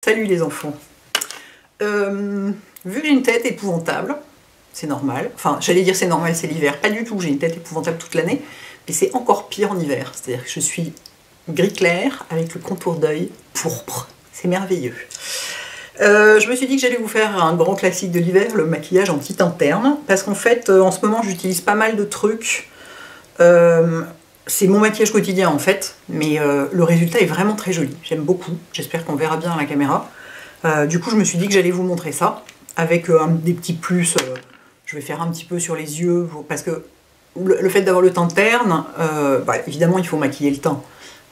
Salut les enfants. Vu que j'ai une tête épouvantable, c'est normal. Enfin, j'allais dire c'est normal, c'est l'hiver. Pas du tout, j'ai une tête épouvantable toute l'année. Mais c'est encore pire en hiver. C'est-à-dire que je suis gris clair avec le contour d'œil pourpre. C'est merveilleux. Je me suis dit que j'allais vous faire un grand classique de l'hiver, le maquillage en teinte interne. Parce qu'en fait, en ce moment, j'utilise pas mal de trucs. C'est mon maquillage quotidien en fait, mais le résultat est vraiment très joli. J'aime beaucoup, j'espère qu'on verra bien à la caméra. Du coup je me suis dit que j'allais vous montrer ça, avec des petits plus, je vais faire un petit peu sur les yeux, parce que le fait d'avoir le teint terne, évidemment il faut maquiller le teint,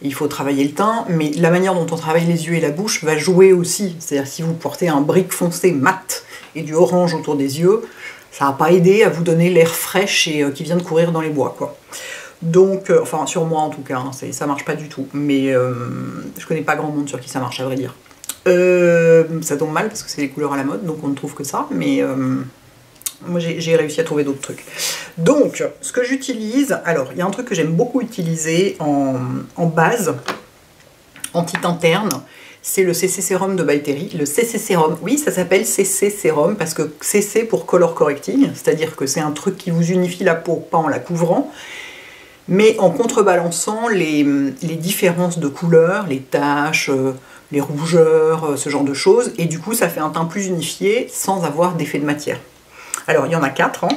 il faut travailler le teint, mais la manière dont on travaille les yeux et la bouche va jouer aussi. C'est-à-dire si vous portez un brique foncé mat et du orange autour des yeux, ça va pas aider à vous donner l'air fraîche et qui vient de courir dans les bois, quoi. Donc, enfin sur moi en tout cas, hein, ça marche pas du tout, mais je connais pas grand monde sur qui ça marche à vrai dire. Ça tombe mal parce que c'est les couleurs à la mode, donc on ne trouve que ça, mais moi j'ai réussi à trouver d'autres trucs. Donc, ce que j'utilise, alors il y a un truc que j'aime beaucoup utiliser en base, en teinte interne, c'est le CC Sérum de By Terry. Le CC Sérum, oui ça s'appelle CC Sérum parce que CC pour Color Correcting, c'est-à-dire que c'est un truc qui vous unifie la peau, pas en la couvrant, mais en contrebalançant les différences de couleurs, les taches, les rougeurs, ce genre de choses, et du coup ça fait un teint plus unifié sans avoir d'effet de matière. Alors il y en a 4, hein.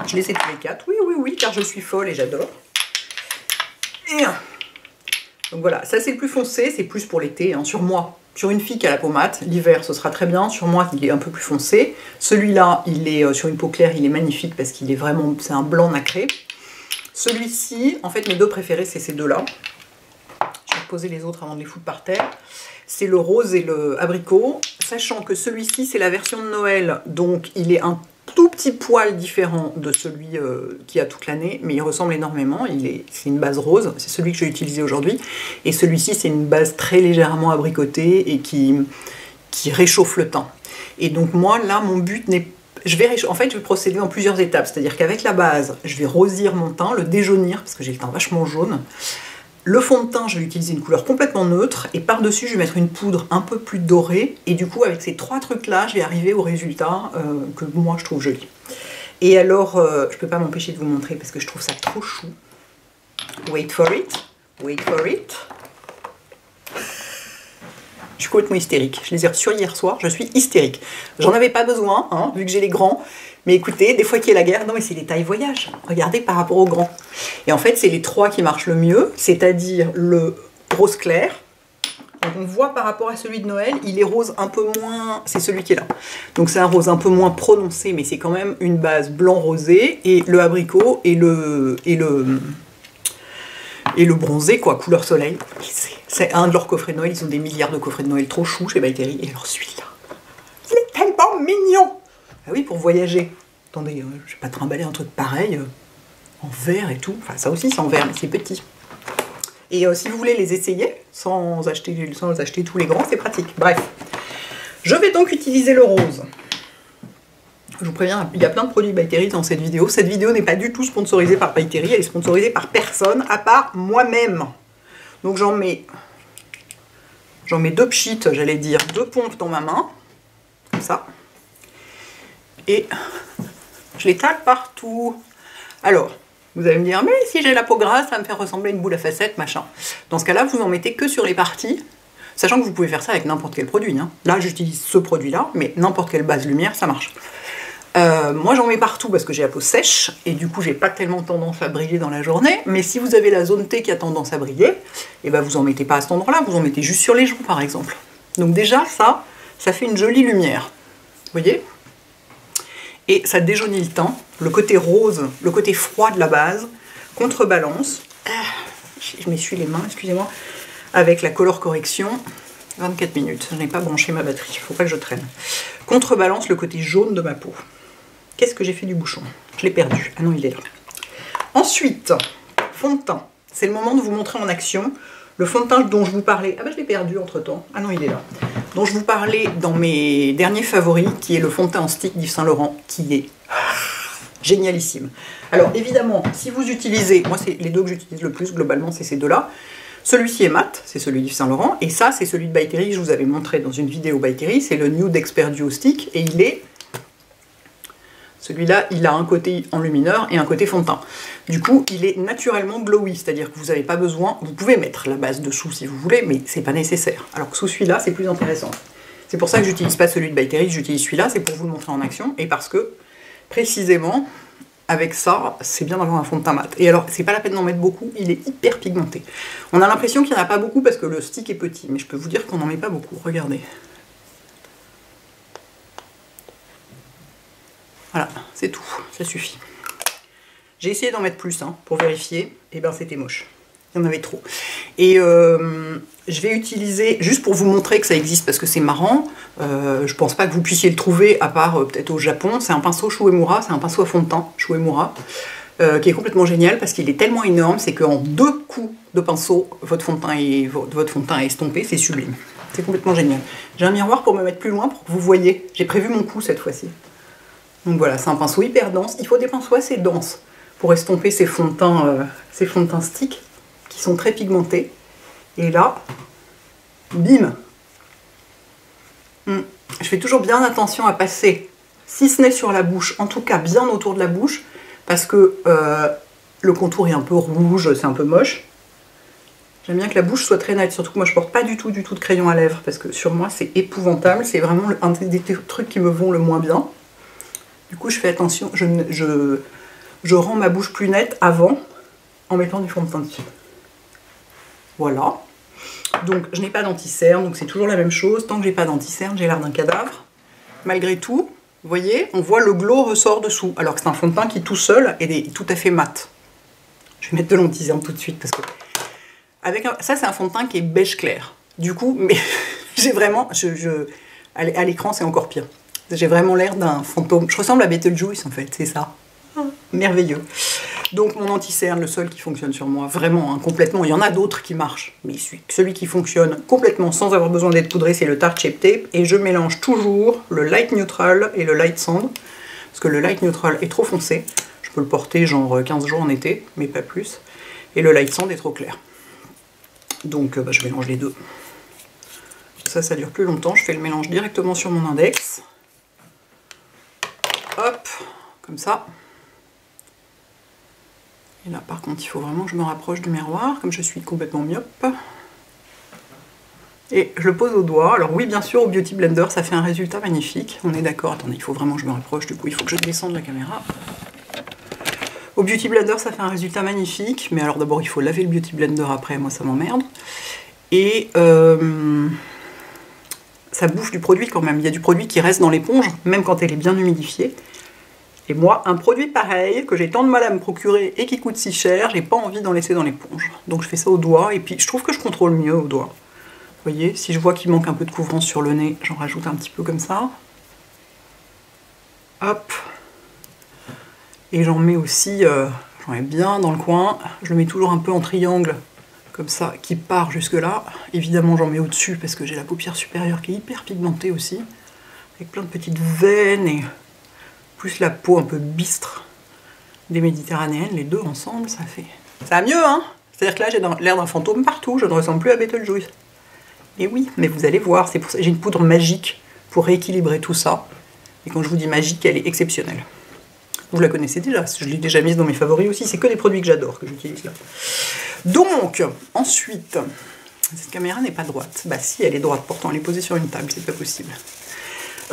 Je les ai tous les 4, oui, car je suis folle et j'adore. Et donc voilà, ça c'est le plus foncé, c'est plus pour l'été, hein, sur moi. Sur une fille qui a la peau mate, l'hiver ce sera très bien, sur moi il est un peu plus foncé. Celui-là, il est sur une peau claire, il est magnifique parce qu'il est vraiment, c'est un blanc nacré. Celui-ci, en fait mes deux préférés c'est ces deux-là. Je vais poser les autres avant de les foutre par terre. C'est le rose et le abricot, sachant que celui-ci c'est la version de Noël, donc il est un tout petit poil différent de celui qui a toute l'année, mais il ressemble énormément, c'est une base rose, c'est celui que j'ai utilisé aujourd'hui, et celui-ci c'est une base très légèrement abricotée et qui réchauffe le teint. Et donc moi là mon but n'est pas... En fait, je vais procéder en plusieurs étapes, c'est-à-dire qu'avec la base, je vais rosir mon teint, le déjaunir, parce que j'ai le teint vachement jaune. Le fond de teint, je vais utiliser une couleur complètement neutre, et par-dessus, je vais mettre une poudre un peu plus dorée, et du coup, avec ces trois trucs-là, je vais arriver au résultat que moi, je trouve joli. Et alors, je peux pas m'empêcher de vous montrer, parce que je trouve ça trop chou. Wait for it, wait for it. Je suis complètement hystérique. Je les ai reçus hier soir, je suis hystérique. J'en avais pas besoin, hein, vu que j'ai les grands. Mais écoutez, des fois qu'il y a la guerre, non mais c'est les tailles voyage. Regardez par rapport aux grands. Et en fait, c'est les trois qui marchent le mieux, c'est-à-dire le rose clair. Donc on voit par rapport à celui de Noël, il est rose un peu moins... C'est celui qui est là. Donc c'est un rose un peu moins prononcé, mais c'est quand même une base blanc rosé. Et le abricot et le bronzé, quoi, couleur soleil. C'est un de leurs coffrets de Noël, ils ont des milliards de coffrets de Noël trop choux chez By Terry. Et alors celui-là, il est tellement mignon. Ah oui, pour voyager. Attendez, je vais pas trimballer un truc pareil, en verre et tout. Enfin, ça aussi c'est en verre, mais c'est petit. Et si vous voulez les essayer, sans acheter tous les grands, c'est pratique. Bref. Je vais donc utiliser le rose. Je vous préviens, il y a plein de produits By Terry dans cette vidéo. Cette vidéo n'est pas du tout sponsorisée par By Terry, elle est sponsorisée par personne, à part moi-même. Donc j'en mets deux pchites, j'allais dire, deux pompes dans ma main, comme ça. Et je les tape partout. Alors, vous allez me dire, mais si j'ai la peau grasse, ça va me faire ressembler à une boule à facettes, machin. Dans ce cas-là, vous en mettez que sur les parties, sachant que vous pouvez faire ça avec n'importe quel produit. Hein. Là, j'utilise ce produit-là, mais n'importe quelle base lumière, ça marche. Moi j'en mets partout parce que j'ai la peau sèche et du coup j'ai pas tellement tendance à briller dans la journée, mais si vous avez la zone T qui a tendance à briller, et ben vous en mettez pas à cet endroit là, vous en mettez juste sur les joues par exemple. Donc déjà ça fait une jolie lumière, vous voyez, et ça déjaunit le teint, le côté rose, le côté froid de la base, contrebalance, je m'essuie les mains, excusez-moi, avec la color correction. 24 minutes, je n'ai pas branché ma batterie, il faut pas que je traîne. Contrebalance le côté jaune de ma peau. Qu'est-ce que j'ai fait du bouchon? Je l'ai perdu. Ah non, il est là. Ensuite, fond de teint. C'est le moment de vous montrer en action le fond de teint dont je vous parlais. Ah bah je l'ai perdu entre temps. Ah non, il est là. Dont je vous parlais dans mes derniers favoris, qui est le fond de teint en stick d'Yves Saint Laurent, qui est génialissime. Alors évidemment, si vous utilisez, moi c'est les deux que j'utilise le plus, globalement c'est ces deux-là. Celui-ci est mat, c'est celui du Saint Laurent, et ça c'est celui de By Terry que je vous avais montré dans une vidéo By Terry, c'est le Nude Expert Duo Stick, et il est... Celui-là, il a un côté enlumineur et un côté fond de teint. Du coup, il est naturellement glowy, c'est-à-dire que vous n'avez pas besoin... Vous pouvez mettre la base dessous si vous voulez, mais c'est pas nécessaire. Alors que sous celui-là, c'est plus intéressant. C'est pour ça que j'utilise pas celui de By Terry, j'utilise celui-là, c'est pour vous le montrer en action, et parce que, précisément, avec ça, c'est bien d'avoir un fond de teint mat. Et alors, c'est pas la peine d'en mettre beaucoup, il est hyper pigmenté. On a l'impression qu'il n'y en a pas beaucoup parce que le stick est petit, mais je peux vous dire qu'on n'en met pas beaucoup, regardez. Voilà, c'est tout, ça suffit. J'ai essayé d'en mettre plus hein, pour vérifier, et ben c'était moche. Il y en avait trop. Et je vais utiliser, juste pour vous montrer que ça existe parce que c'est marrant, je pense pas que vous puissiez le trouver à part peut-être au Japon, c'est un pinceau Shuemura, c'est un pinceau à fond de teint, Shuemura, qui est complètement génial parce qu'il est tellement énorme, c'est qu'en 2 coups de pinceau, votre fond de teint est estompé, c'est sublime. C'est complètement génial. J'ai un miroir pour me mettre plus loin pour que vous voyez, j'ai prévu mon coup cette fois-ci. Donc voilà, c'est un pinceau hyper dense. Il faut des pinceaux assez denses pour estomper ces fonds de teint stick qui sont très pigmentés. Et là, bim. Je fais toujours bien attention à passer, si ce n'est sur la bouche, en tout cas bien autour de la bouche, parce que le contour est un peu rouge, c'est un peu moche. J'aime bien que la bouche soit très nette, surtout que moi je porte pas du tout de crayon à lèvres, parce que sur moi c'est épouvantable, c'est vraiment un des trucs qui me vont le moins bien. Du coup, je fais attention, je rends ma bouche plus nette avant en mettant du fond de teint dessus. Voilà. Donc, je n'ai pas d'anti-cerne, donc c'est toujours la même chose. Tant que j'ai pas d'anti-cerne, j'ai l'air d'un cadavre. Malgré tout, vous voyez, on voit le glow ressort dessous, alors que c'est un fond de teint qui tout seul est tout à fait mat. Je vais mettre de l'anti-cerne tout de suite parce que ça, c'est un fond de teint qui est beige clair. Du coup, mais j'ai vraiment, à l'écran, c'est encore pire. J'ai vraiment l'air d'un fantôme. Je ressemble à Beetlejuice en fait, c'est ça. Merveilleux. Donc mon anti-cerne, le seul qui fonctionne sur moi, vraiment, hein, complètement. Il y en a d'autres qui marchent, mais celui qui fonctionne complètement sans avoir besoin d'être poudré, c'est le Tarte Shape Tape. Et je mélange toujours le Light Neutral et le Light Sand. Parce que le Light Neutral est trop foncé. Je peux le porter genre 15 jours en été, mais pas plus. Et le Light Sand est trop clair. Donc je mélange les deux. Ça dure plus longtemps. Je fais le mélange directement sur mon index. Hop, comme ça. Et là, par contre, il faut vraiment que je me rapproche du miroir, comme je suis complètement myope. Et je le pose au doigt. Alors oui, bien sûr, au Beauty Blender, ça fait un résultat magnifique. On est d'accord. Attendez, il faut vraiment que je me rapproche. Du coup, il faut que je descende la caméra. Au Beauty Blender, ça fait un résultat magnifique. Mais alors d'abord, il faut laver le Beauty Blender après. Moi, ça m'emmerde. Et ça bouffe du produit quand même. Il y a du produit qui reste dans l'éponge, même quand elle est bien humidifiée. Et moi, un produit pareil, que j'ai tant de mal à me procurer et qui coûte si cher, j'ai pas envie d'en laisser dans l'éponge. Donc je fais ça au doigt, et puis je trouve que je contrôle mieux au doigt. Vous voyez, si je vois qu'il manque un peu de couvrance sur le nez, j'en rajoute un petit peu comme ça. Hop. Et j'en mets aussi, j'en mets bien dans le coin. Je le mets toujours un peu en triangle, comme ça, qui part jusque là. Évidemment, j'en mets au-dessus, parce que j'ai la paupière supérieure qui est hyper pigmentée aussi. Avec plein de petites veines et... plus la peau un peu bistre des méditerranéennes, les deux ensemble, ça fait... Ça va mieux, hein? C'est-à-dire que là, j'ai l'air d'un fantôme partout, je ne ressemble plus à Beetlejuice. Et oui, mais vous allez voir, c'est pour ça que j'ai une poudre magique pour rééquilibrer tout ça. Et quand je vous dis magique, elle est exceptionnelle. Vous la connaissez déjà, je l'ai déjà mise dans mes favoris aussi, c'est que des produits que j'adore, que j'utilise là. Donc, ensuite, cette caméra n'est pas droite. Bah si, elle est droite, pourtant elle est posée sur une table, c'est pas possible.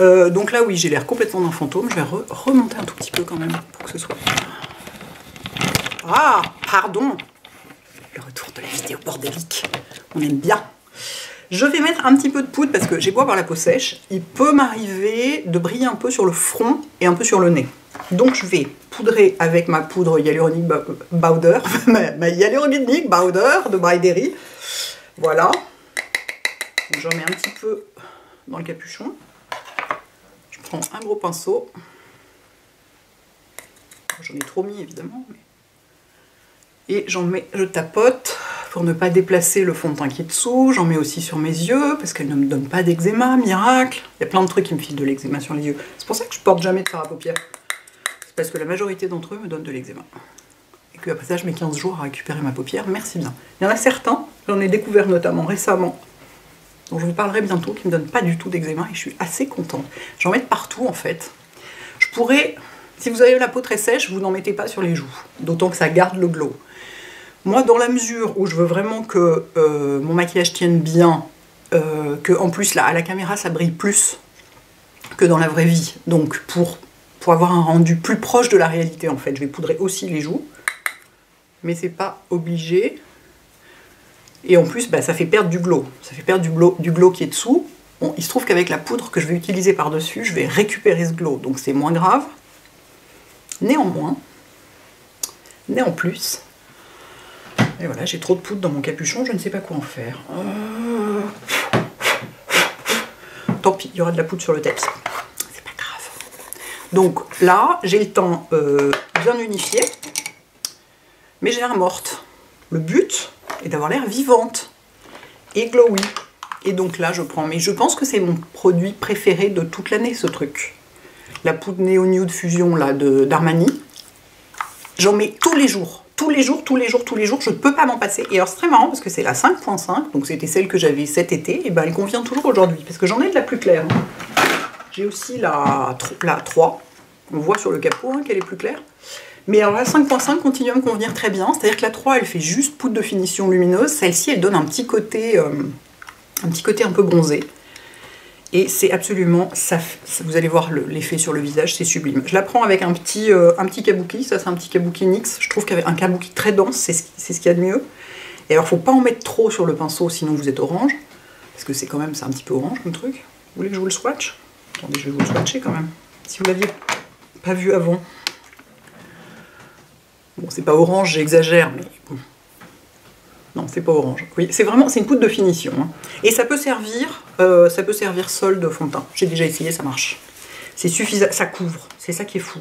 Donc là, oui, j'ai l'air complètement d'un fantôme. Je vais remonter un tout petit peu quand même pour que ce soit... Ah, pardon. Le retour de la vidéo bordélique. On aime bien. Je vais mettre un petit peu de poudre parce que j'ai beau avoir la peau sèche. Il peut m'arriver de briller un peu sur le front et un peu sur le nez. Donc je vais poudrer avec ma poudre Hyaluronic Powder, ma Hyaluronic Powder de By Terry. Voilà. J'en mets un petit peu dans le capuchon. Je prends un gros pinceau. J'en ai trop mis évidemment. Et j'en mets, je tapote pour ne pas déplacer le fond de teint qui est dessous. J'en mets aussi sur mes yeux parce qu'elle ne me donne pas d'eczéma, miracle. Il y a plein de trucs qui me filent de l'eczéma sur les yeux. C'est pour ça que je porte jamais de fard à paupières. C'est parce que la majorité d'entre eux me donnent de l'eczéma. Et que après ça, je mets 15 jours à récupérer ma paupière. Merci bien. Il y en a certains J'en ai découvert notamment récemment, dont je vous parlerai bientôt, qui ne me donne pas du tout d'eczéma et je suis assez contente. J'en mets partout en fait. Je pourrais, si vous avez la peau très sèche, vous n'en mettez pas sur les joues, d'autant que ça garde le glow. Moi, dans la mesure où je veux vraiment que mon maquillage tienne bien, que en plus là, à la caméra ça brille plus que dans la vraie vie, donc pour avoir un rendu plus proche de la réalité en fait, je vais poudrer aussi les joues, mais c'est pas obligé. Et en plus, bah, ça fait perdre du glow. Ça fait perdre du glow qui est dessous. Bon, il se trouve qu'avec la poudre que je vais utiliser par-dessus, je vais récupérer ce glow. Donc c'est moins grave. Néanmoins, en plus, et voilà, j'ai trop de poudre dans mon capuchon, je ne sais pas quoi en faire. Tant pis, il y aura de la poudre sur le tapis. C'est pas grave. Donc là, j'ai le temps bien unifié, mais j'ai l'air morte. Le but est d'avoir l'air vivante et glowy. Et donc là, je prends, mais je pense que c'est mon produit préféré de toute l'année, ce truc. La poudre Neo Nude Fusion là d'Armani. J'en mets tous les jours. Tous les jours, je ne peux pas m'en passer. Et alors c'est très marrant parce que c'est la 5.5, donc c'était celle que j'avais cet été, et ben elle convient toujours aujourd'hui, parce que j'en ai de la plus claire. J'ai aussi la 3, on voit sur le capot hein, qu'elle est plus claire. Mais alors la 5.5 continue à me convenir très bien, c'est-à-dire que la 3 elle fait juste poudre de finition lumineuse, celle-ci elle donne un petit côté un peu bronzé. Et c'est absolument, vous allez voir l'effet sur le visage, c'est sublime. Je la prends avec un petit kabuki, ça c'est un petit kabuki NYX, je trouve qu'avec un kabuki très dense, c'est ce qu'il y a de mieux. Et alors faut pas en mettre trop sur le pinceau, sinon vous êtes orange, parce que c'est un petit peu orange comme truc. Vous voulez que je vous le swatch? Attendez, je vais vous le swatcher quand même, si vous l'aviez pas vu avant. Bon, c'est pas orange, j'exagère, mais bon. Non, c'est pas orange. Oui, c'est une poudre de finition. Hein. Et ça peut servir sol de fond de teint. J'ai déjà essayé, ça marche. C'est suffisant, ça couvre. C'est ça qui est fou.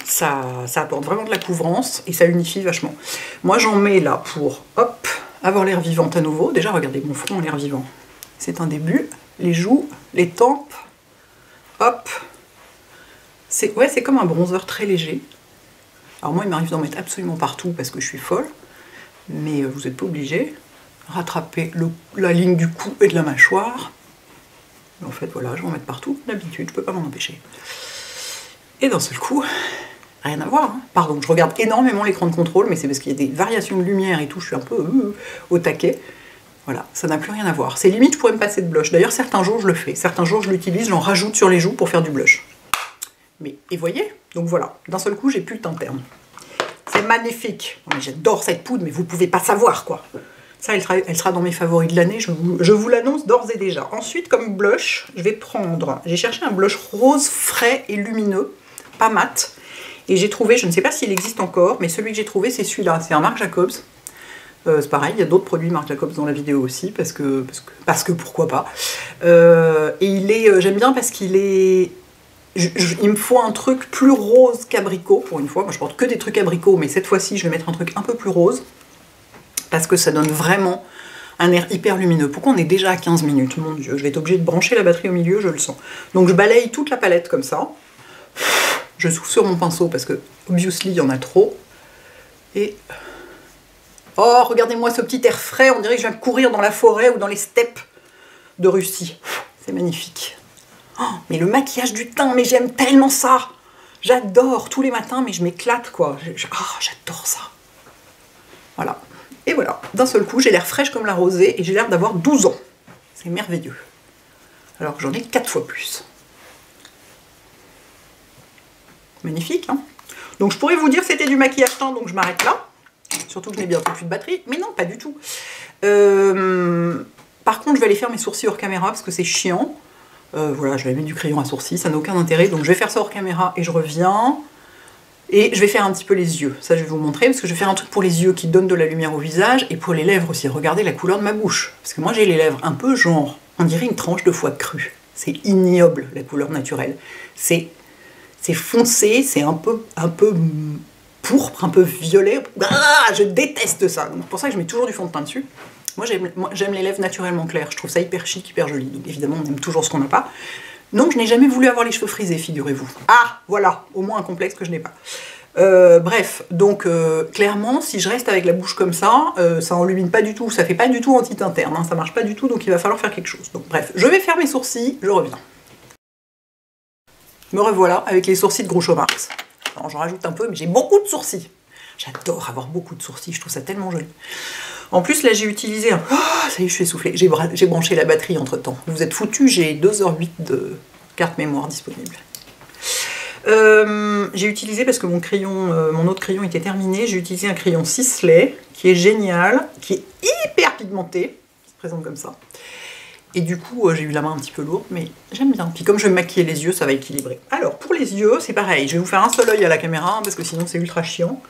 Ça apporte vraiment de la couvrance et ça unifie vachement. Moi, j'en mets là pour, hop, avoir l'air vivante à nouveau. Déjà, regardez, mon front a l'air vivant. C'est un début. Les joues, les tempes, hop. C'est comme un bronzer très léger. Alors moi, il m'arrive d'en mettre absolument partout parce que je suis folle. Mais vous n'êtes pas obligé. Rattraper la ligne du cou et de la mâchoire. En fait, voilà, je vais en mettre partout. D'habitude, je peux pas m'en empêcher. Et d'un seul coup, rien à voir. Hein. Pardon, je regarde énormément l'écran de contrôle, mais c'est parce qu'il y a des variations de lumière et tout, je suis un peu au taquet. Voilà, ça n'a plus rien à voir. C'est limite, je pourrais me passer de blush. D'ailleurs, certains jours, je le fais. Certains jours, je l'utilise, j'en rajoute sur les joues pour faire du blush. Mais, et voyez, donc voilà, d'un seul coup, j'ai plus le teint terne. C'est magnifique. J'adore cette poudre, mais vous pouvez pas savoir, quoi. Ça, elle sera dans mes favoris de l'année, je vous l'annonce d'ores et déjà. Ensuite, comme blush, j'ai cherché un blush rose frais et lumineux, pas mat. Et j'ai trouvé, je ne sais pas s'il existe encore, mais celui que j'ai trouvé, c'est celui-là. C'est un Marc Jacobs. C'est pareil, il y a d'autres produits Marc Jacobs dans la vidéo aussi, parce que pourquoi pas. Et j'aime bien parce qu'il est... il me faut un truc plus rose qu'abricot, pour une fois. Moi, je porte que des trucs abricots, mais cette fois-ci, je vais mettre un truc un peu plus rose. Parce que ça donne vraiment un air hyper lumineux. Pourquoi on est déjà à 15 minutes? Mon Dieu, je vais être obligée de brancher la batterie au milieu, je le sens. Donc je balaye toute la palette comme ça. Je souffle sur mon pinceau parce que, obviously, il y en a trop. Et... oh, regardez-moi ce petit air frais, on dirait que je viens de courir dans la forêt ou dans les steppes de Russie. C'est magnifique. Oh, mais le maquillage du teint, mais j'aime tellement ça. J'adore tous les matins, mais je m'éclate, quoi. J'adore ça. Voilà. Et voilà, d'un seul coup, j'ai l'air fraîche comme la rosée et j'ai l'air d'avoir 12 ans. C'est merveilleux. Alors que j'en ai 4 fois plus. Magnifique, hein? Donc je pourrais vous dire que c'était du maquillage teint, donc je m'arrête là. Surtout que je n'ai bientôt plus de batterie. Mais non, pas du tout. Par contre, je vais aller faire mes sourcils hors caméra parce que c'est chiant. Voilà, je vais mettre du crayon à sourcils, ça n'a aucun intérêt. Donc je vais faire ça hors caméra et je reviens. Et je vais faire un petit peu les yeux, ça je vais vous montrer, parce que je vais faire un truc pour les yeux qui donne de la lumière au visage, et pour les lèvres aussi, regardez la couleur de ma bouche. Parce que moi j'ai les lèvres un peu genre, on dirait une tranche de foie cru. C'est ignoble la couleur naturelle. C'est foncé, c'est un peu pourpre, un peu violet. Ah, je déteste ça. Donc c'est pour ça que je mets toujours du fond de teint dessus. Moi j'aime les lèvres naturellement claires, je trouve ça hyper chic, hyper joli. Donc évidemment on aime toujours ce qu'on n'a pas. Donc je n'ai jamais voulu avoir les cheveux frisés, figurez-vous. Ah, voilà, au moins un complexe que je n'ai pas. Bref, donc clairement, si je reste avec la bouche comme ça enlumine pas du tout, ça fait pas du tout anti-teint interne, hein, ça marche pas du tout, donc il va falloir faire quelque chose. Donc bref, je vais faire mes sourcils, je reviens. Me revoilà avec les sourcils de Groucho Marx. Alors j'en rajoute un peu, mais j'ai beaucoup de sourcils. J'adore avoir beaucoup de sourcils, je trouve ça tellement joli. En plus, là, j'ai utilisé un... Oh, ça y est, je suis essoufflée. J'ai branché la batterie entre-temps. Vous êtes foutus, j'ai 2h08 de carte mémoire disponible. J'ai utilisé, parce que mon autre crayon était terminé, j'ai utilisé un crayon Sisley, qui est génial, qui est hyper pigmenté, qui se présente comme ça. Et du coup, j'ai eu la main un petit peu lourde, mais j'aime bien. Puis comme je vais me maquiller les yeux, ça va équilibrer. Alors, pour les yeux, c'est pareil. Je vais vous faire un seul œil à la caméra, parce que sinon c'est ultra chiant.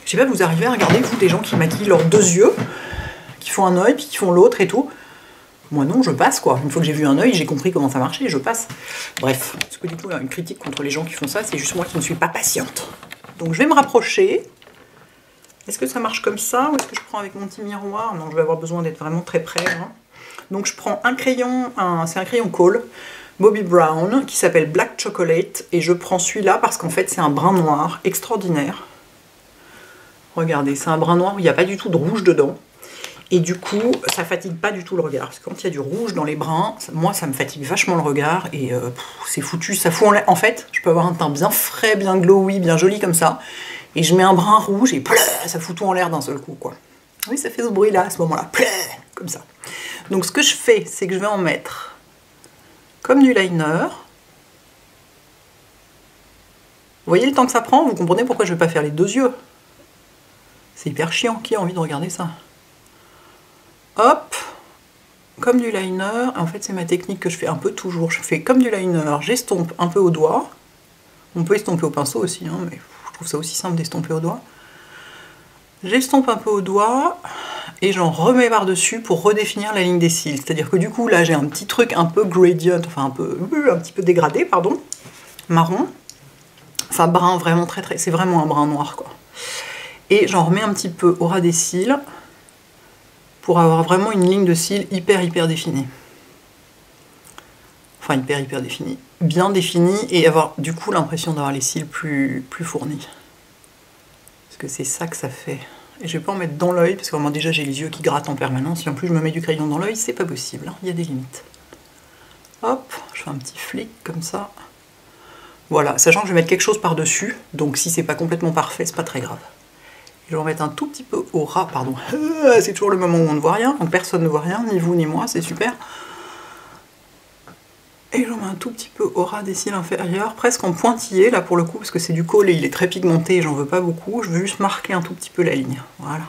Je sais pas, vous arrivez à regarder, vous, des gens qui maquillent leurs deux yeux, qui font un œil, puis qui font l'autre et tout. Moi non, je passe quoi. Une fois que j'ai vu un œil, j'ai compris comment ça marchait, je passe. Bref, parce que du coup, une critique contre les gens qui font ça, c'est juste moi qui ne suis pas patiente. Donc je vais me rapprocher. Est-ce que ça marche comme ça, ou est-ce que je prends avec mon petit miroir? Non, je vais avoir besoin d'être vraiment très près. Hein. Donc je prends un crayon, c'est un crayon Kohl, Bobbi Brown, qui s'appelle Black Chocolate, et je prends celui-là parce qu'en fait c'est un brun noir extraordinaire. Regardez, c'est un brun noir où il n'y a pas du tout de rouge dedans. Et du coup, ça fatigue pas du tout le regard. Parce que quand il y a du rouge dans les bruns, moi, ça me fatigue vachement le regard. Et c'est foutu, ça fout en l'air. En fait, je peux avoir un teint bien frais, bien glowy, bien joli comme ça. Et je mets un brun rouge et ça fout tout en l'air d'un seul coup, quoi. Oui, ça fait ce bruit-là, à ce moment-là. Comme ça. Donc, ce que je fais, c'est que je vais en mettre comme du liner. Vous voyez le temps que ça prend? Vous comprenez pourquoi je ne vais pas faire les deux yeux? C'est hyper chiant. Qui a envie de regarder ça? Hop, comme du liner. En fait, c'est ma technique que je fais un peu toujours. Je fais comme du liner, j'estompe un peu au doigt. On peut estomper au pinceau aussi, hein, mais je trouve ça aussi simple d'estomper au doigt. J'estompe un peu au doigt et j'en remets par-dessus pour redéfinir la ligne des cils. C'est-à-dire que du coup, là, j'ai un petit truc un peu gradient, enfin un petit peu dégradé, pardon, marron. Enfin, brun, vraiment très... C'est vraiment un brun noir, quoi. Et j'en remets un petit peu au ras des cils pour avoir vraiment une ligne de cils hyper définie. Enfin, hyper définie. Bien définie et avoir du coup l'impression d'avoir les cils plus fournis. Parce que c'est ça que ça fait. Et je vais pas en mettre dans l'œil, parce que vraiment déjà j'ai les yeux qui grattent en permanence. Si en plus je me mets du crayon dans l'œil, c'est pas possible. Hein. Il y a des limites. Hop, je fais un petit flic comme ça. Voilà, sachant que je vais mettre quelque chose par-dessus, donc si c'est pas complètement parfait, c'est pas très grave. Je vais en mettre un tout petit peu au ras, pardon. C'est toujours le moment où on ne voit rien, donc personne ne voit rien, ni vous ni moi, c'est super. Et j'en mets un tout petit peu au ras des cils inférieurs, presque en pointillé là pour le coup, parce que c'est du Kohl et il est très pigmenté et j'en veux pas beaucoup. Je veux juste marquer un tout petit peu la ligne. Voilà.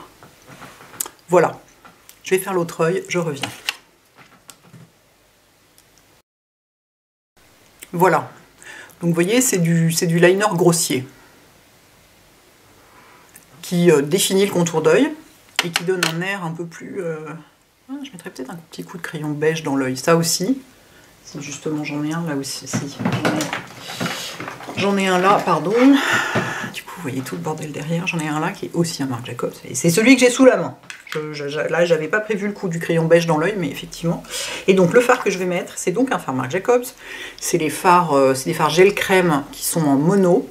Voilà. Je vais faire l'autre œil, je reviens. Voilà. Donc vous voyez, c'est du liner grossier qui définit le contour d'œil et qui donne un air un peu plus... je mettrais peut-être un petit coup de crayon beige dans l'œil, ça aussi. Si justement j'en ai un là aussi, si. J'en ai un là, pardon. Du coup, vous voyez tout le bordel derrière. J'en ai un là qui est aussi un Marc Jacobs. Et c'est celui que j'ai sous la main. Là, j'avais pas prévu le coup du crayon beige dans l'œil, mais effectivement. Et donc, le fard que je vais mettre, c'est donc un fard Marc Jacobs. C'est des fards gel crème qui sont en mono.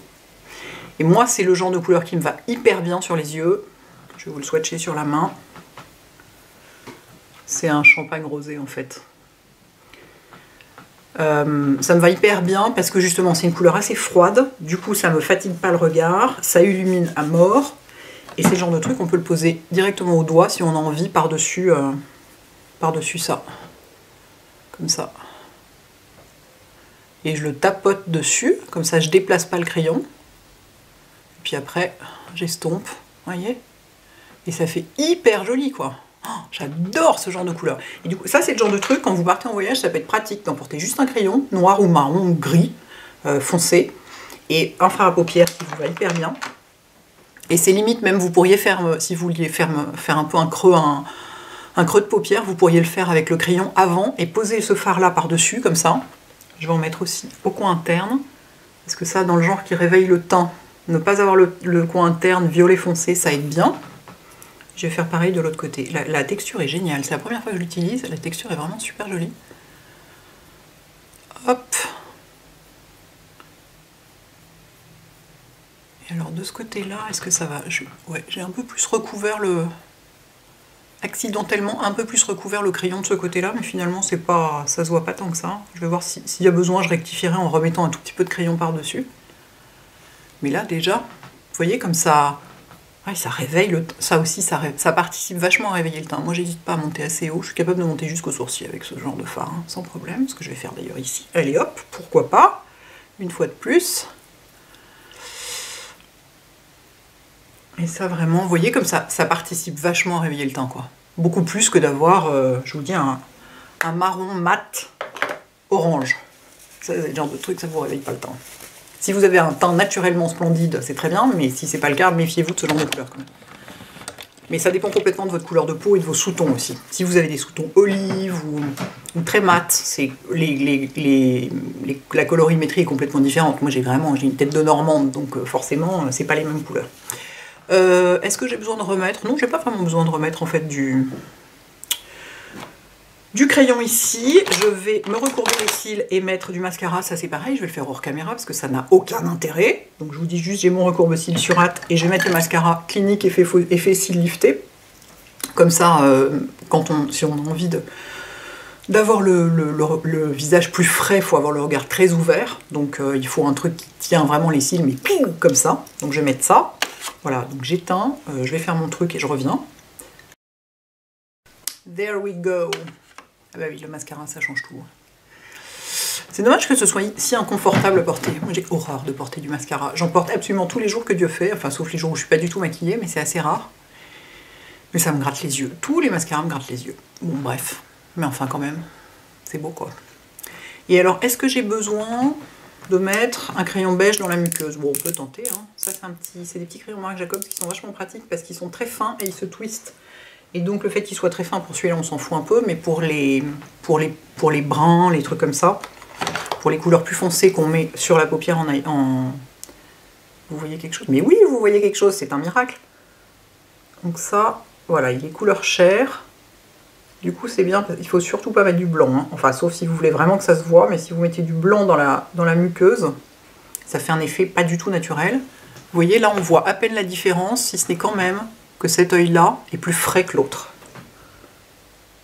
Et moi, c'est le genre de couleur qui me va hyper bien sur les yeux. Je vais vous le swatcher sur la main. C'est un champagne rosé, en fait. Ça me va hyper bien parce que justement c'est une couleur assez froide, du coup ça me fatigue pas le regard, ça illumine à mort et c'est le genre de truc on peut le poser directement au doigt si on a envie par-dessus ça, comme ça. Et je le tapote dessus, comme ça je déplace pas le crayon. Et puis après j'estompe, voyez, et ça fait hyper joli quoi. J'adore ce genre de couleur. Et du coup, ça c'est le genre de truc, quand vous partez en voyage, ça peut être pratique d'emporter juste un crayon, noir ou marron ou gris, foncé, et un fard à paupières qui vous va hyper bien. Et c'est limite même, vous pourriez faire, si vous vouliez faire un peu un creux de paupières, vous pourriez le faire avec le crayon avant et poser ce fard là par-dessus, comme ça. Je vais en mettre aussi au coin interne, parce que ça, dans le genre qui réveille le teint, ne pas avoir le coin interne violet foncé, ça aide bien. Je vais faire pareil de l'autre côté. La texture est géniale. C'est la première fois que je l'utilise. La texture est vraiment super jolie. Hop. Alors de ce côté-là, est-ce que ça va? Ouais, j'ai un peu plus recouvert le... accidentellement un peu plus recouvert le crayon de ce côté-là, mais finalement c'est pas, ça se voit pas tant que ça. Je vais voir s'il y a besoin, je rectifierai en remettant un tout petit peu de crayon par-dessus. Mais là déjà, vous voyez comme ça, ouais, ça réveille le teint. Ça aussi, ça participe vachement à réveiller le teint. Moi j'hésite pas à monter assez haut, je suis capable de monter jusqu'aux sourcils avec ce genre de fard, hein, sans problème, ce que je vais faire d'ailleurs ici. Allez hop, pourquoi pas, une fois de plus. Et ça vraiment, vous voyez comme ça participe vachement à réveiller le teint, quoi. Beaucoup plus que d'avoir, je vous dis, un marron mat orange. C'est le genre de truc, ça vous réveille pas le teint. Si vous avez un teint naturellement splendide, c'est très bien, mais si c'est pas le cas, méfiez-vous de ce genre de couleur quand même. Mais ça dépend complètement de votre couleur de peau et de vos sous-tons aussi. Si vous avez des sous-tons olive ou très mat, c'est la colorimétrie est complètement différente. Moi j'ai une tête de normande, donc forcément c'est pas les mêmes couleurs. Est-ce que j'ai besoin de remettre? Non, j'ai pas vraiment besoin de remettre en fait du crayon ici. Je vais me recourber les cils et mettre du mascara. Ça c'est pareil, je vais le faire hors caméra parce que ça n'a aucun intérêt. Donc je vous dis juste, j'ai mon recourbe cils sur hâte et je vais mettre le mascara Clinique effet cils lifté. Comme ça, si on a envie d'avoir le visage plus frais, il faut avoir le regard très ouvert. Donc il faut un truc qui tient vraiment les cils, mais ping, comme ça. Donc je vais mettre ça. Voilà, donc j'éteins, je vais faire mon truc et je reviens. There we go. Ah bah oui, le mascara, ça change tout. C'est dommage que ce soit si inconfortable à porter. Moi, j'ai horreur de porter du mascara. J'en porte absolument tous les jours que Dieu fait, enfin, sauf les jours où je suis pas du tout maquillée, mais c'est assez rare. Mais ça me gratte les yeux. Tous les mascaras me grattent les yeux. Bon, bref. Mais enfin, quand même, c'est beau, quoi. Et alors, est-ce que j'ai besoin de mettre un crayon beige dans la muqueuse? Bon, on peut tenter, hein. Ça, c'est des petits crayons Marc Jacobs qui sont vachement pratiques parce qu'ils sont très fins et ils se twistent. Et donc, le fait qu'ils soient très fins, pour celui-là, on s'en fout un peu, mais pour les bruns, les trucs comme ça, pour les couleurs plus foncées qu'on met sur la paupière en... Vous voyez quelque chose? Mais oui, vous voyez quelque chose, c'est un miracle. Donc ça, voilà, il est couleur chair. Du coup, c'est bien, il faut surtout pas mettre du blanc, hein. Enfin, sauf si vous voulez vraiment que ça se voit, mais si vous mettez du blanc dans la muqueuse, ça fait un effet pas du tout naturel. Vous voyez, là, on voit à peine la différence, si ce n'est quand même que cet œil-là est plus frais que l'autre.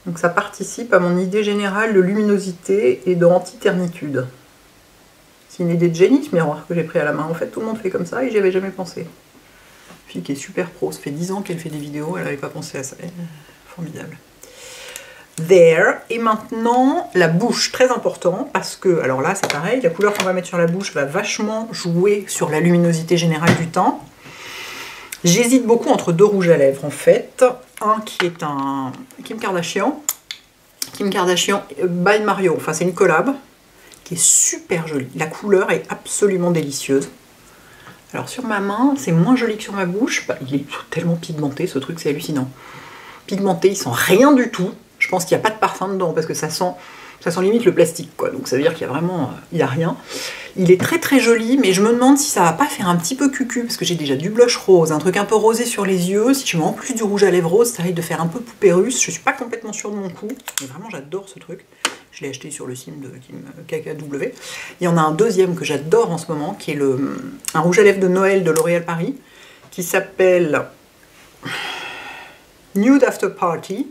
Donc ça participe à mon idée générale de luminosité et de anti-ternitude. C'est une idée de génie, ce miroir que j'ai pris à la main. En fait, tout le monde fait comme ça et j'y avais jamais pensé. Une fille qui est super pro, ça fait 10 ans qu'elle fait des vidéos, elle n'avait pas pensé à ça. Formidable. There. Et maintenant, la bouche, très important, parce que, alors là, c'est pareil, la couleur qu'on va mettre sur la bouche va vachement jouer sur la luminosité générale du teint. J'hésite beaucoup entre deux rouges à lèvres, en fait. Un qui est un Kim Kardashian by Mario. Enfin, c'est une collab qui est super jolie. La couleur est absolument délicieuse. Alors, sur ma main, c'est moins joli que sur ma bouche. Bah, il est tellement pigmenté, ce truc, c'est hallucinant. Pigmenté, il sent rien du tout. Je pense qu'il n'y a pas de parfum dedans parce que ça sent limite le plastique, quoi. Donc ça veut dire qu'il y a vraiment, il n'y a rien. Il est très très joli, mais je me demande si ça va pas faire un petit peu cucu parce que j'ai déjà du blush rose, un truc un peu rosé sur les yeux. Si je mets en plus du rouge à lèvres rose, ça risque de faire un peu poupée russe. Je suis pas complètement sûre de mon coup, mais vraiment j'adore ce truc. Je l'ai acheté sur le site de KKW. Il y en a un deuxième que j'adore en ce moment, qui est un rouge à lèvres de Noël de L'Oréal Paris, qui s'appelle Nude After Party,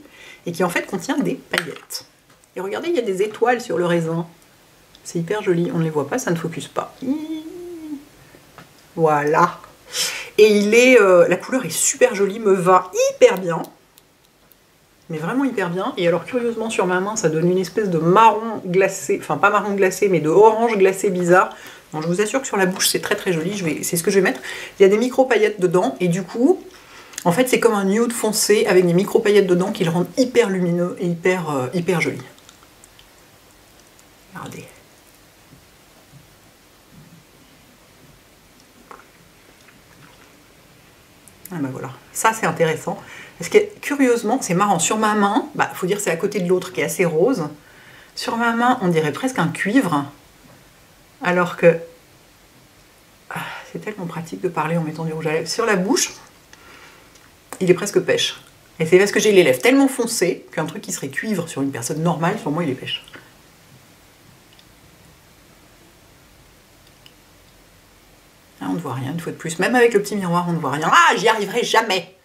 et qui en fait contient des paillettes. Et regardez, il y a des étoiles sur le raisin. C'est hyper joli, on ne les voit pas, ça ne focus pas. Voilà. Et la couleur est super jolie, me va hyper bien. Mais vraiment hyper bien. Et alors curieusement sur ma main, ça donne une espèce de marron glacé, enfin pas marron glacé, mais de orange glacé bizarre. Donc je vous assure que sur la bouche, c'est très très joli. C'est ce que je vais mettre. Il y a des micro paillettes dedans, et du coup... En fait, c'est comme un nude foncé avec des micro-paillettes dedans qui le rendent hyper lumineux et hyper joli. Regardez. Ah ben voilà, ça c'est intéressant. Parce que curieusement, c'est marrant, sur ma main, faut dire c'est à côté de l'autre qui est assez rose. Sur ma main, on dirait presque un cuivre. Alors que... c'est tellement pratique de parler en mettant du rouge à lèvres. Sur la bouche... il est presque pêche. Et c'est parce que j'ai les lèvres tellement foncées qu'un truc qui serait cuivre sur une personne normale, sur moi, il est pêche. Ah, on ne voit rien une fois de plus. Même avec le petit miroir, on ne voit rien. Ah, j'y arriverai jamais.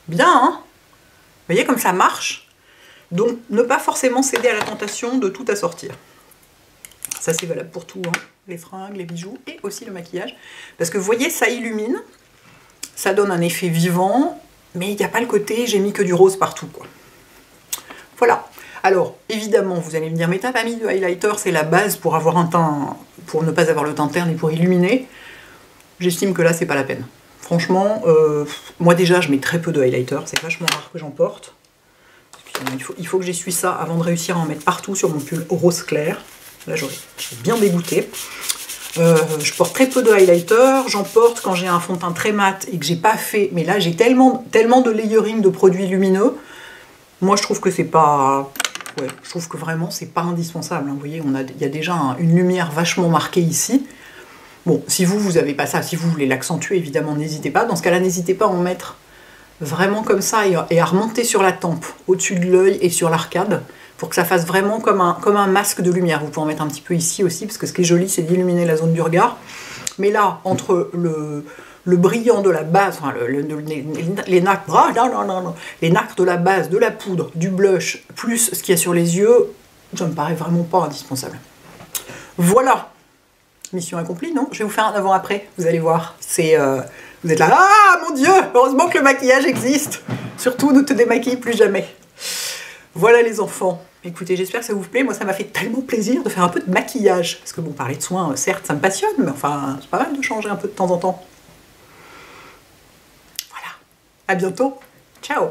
Bien, hein? Vous voyez comme ça marche? Donc, ne pas forcément céder à la tentation de tout assortir. Ça, c'est valable pour tout, hein. Les fringues, les bijoux et aussi le maquillage. Parce que vous voyez, ça illumine, ça donne un effet vivant, mais il n'y a pas le côté j'ai mis que du rose partout, quoi. Voilà. Alors, évidemment, vous allez me dire, mais t'as pas mis de highlighter, c'est la base pour avoir un teint, pour ne pas avoir le teint terne et pour illuminer. J'estime que là, c'est pas la peine. Franchement, moi déjà, je mets très peu de highlighter, c'est vachement rare que j'en porte. Il faut que j'essuie ça avant de réussir à en mettre partout sur mon pull rose clair. Là, j'aurais bien dégoûté. Je porte très peu de highlighter, j'en porte quand j'ai un fond de teint très mat et que j'ai pas fait, mais là j'ai tellement de layering de produits lumineux, moi je trouve que c'est pas, ouais, je trouve que vraiment c'est pas indispensable, hein. Vous voyez, il y a déjà une lumière vachement marquée ici. Bon, si vous avez pas ça, si vous voulez l'accentuer, évidemment n'hésitez pas, dans ce cas-là n'hésitez pas à en mettre vraiment comme ça et à remonter sur la tempe, au-dessus de l'œil et sur l'arcade, pour que ça fasse vraiment comme un masque de lumière. Vous pouvez en mettre un petit peu ici aussi, parce que ce qui est joli, c'est d'illuminer la zone du regard. Mais là, entre le brillant de la base, enfin, les nacres de la base, de la poudre, du blush, plus ce qu'il y a sur les yeux, ça me paraît vraiment pas indispensable. Voilà, mission accomplie, non? Je vais vous faire un avant-après, vous allez voir. Vous êtes là, ah mon Dieu, heureusement que le maquillage existe. Surtout, ne te démaquille plus jamais. Voilà les enfants. Écoutez, j'espère que ça vous plaît. Moi, ça m'a fait tellement plaisir de faire un peu de maquillage. Parce que bon, parler de soins, certes, ça me passionne, mais enfin, c'est pas mal de changer un peu de temps en temps. Voilà. À bientôt. Ciao.